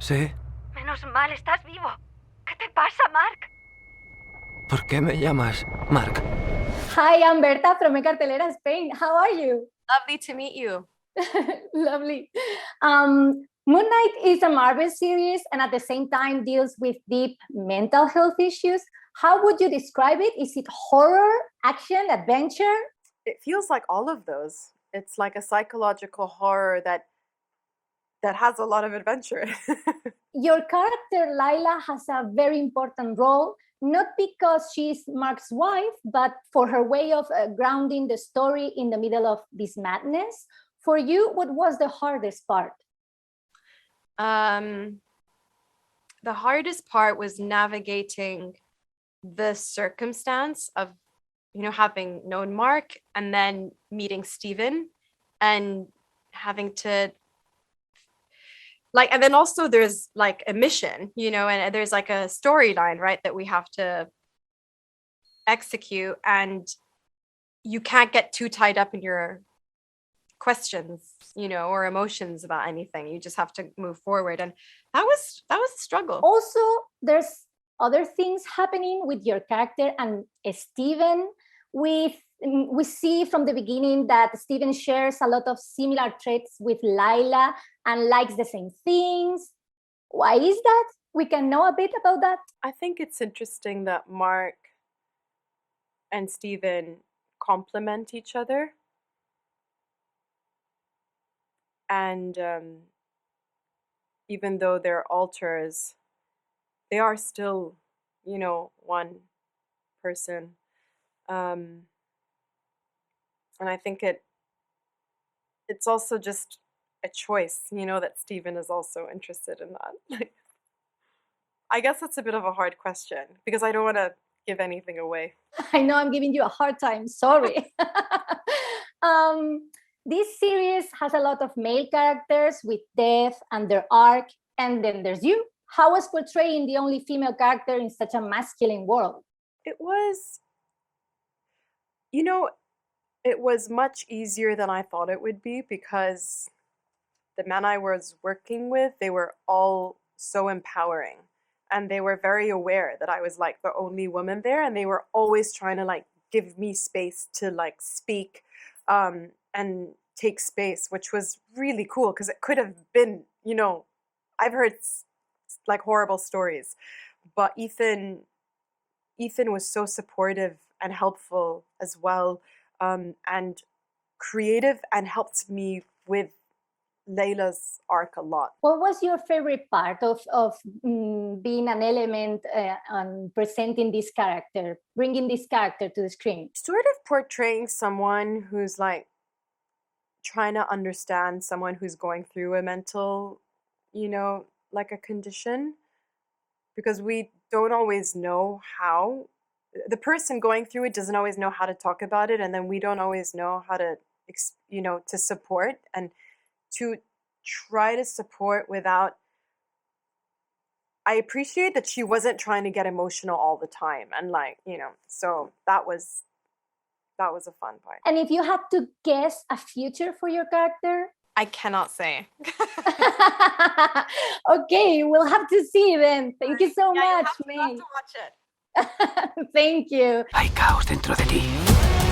Sí. Menos mal, estás vivo. ¿Qué te pasa, Mark? ¿Por qué me llamas Mark? Hi, I'm Berta from Cartelera, Spain. How are you? Lovely to meet you. Lovely. Moon Knight is a Marvel series and at the same time deals with deep mental health issues. How would you describe it? Is it horror, action, adventure? It feels like all of those. It's like a psychological horror that has a lot of adventure. Your character, Lila, has a very important role, not because she's Mark's wife, but for her way of grounding the story in the middle of this madness. For you, what was the hardest part? The hardest part was navigating the circumstance of, having known Mark and then meeting Stephen and having to and then also there's like a mission, and there's like a storyline, right, that we have to execute, and you can't get too tied up in your questions, or emotions about anything. You just have to move forward, and that was a struggle. Also, there's other things happening with your character and Stephen. We see from the beginning that Stephen shares a lot of similar traits with Lila and likes the same things. Why is that? We can know a bit about that. I think it's interesting that Mark and Stephen complement each other. And even though they're alters, they are still, one person. And I think it's also just a choice, that Stephen is also interested in that. I guess that's a bit of a hard question because I don't want to give anything away. I know I'm giving you a hard time, sorry. This series has a lot of male characters with death and their arc, and then there's you. How was portraying the only female character in such a masculine world? It was, it was much easier than I thought it would be because the men I was working with, they were all so empowering. And they were very aware that I was like the only woman there, and they were always trying to give me space to speak and take space, which was really cool because it could have been, I've heard horrible stories, but Ethan was so supportive and helpful as well, and creative, and helped me with Layla's arc a lot. What was your favorite part of being an element and presenting this character, bringing this character to the screen? Sort of portraying someone who's trying to understand someone who's going through a mental, a condition, because we don't always know how. The person going through it doesn't always know how to talk about it, and then we don't always know how to, to support and to try to support without. I appreciate that she wasn't trying to get emotional all the time, and so that was a fun part. And if you had to guess a future for your character? I cannot say. Okay, we'll have to see then. Thank you so much, May. You have to watch it. Thank you. Hay caos dentro de ti.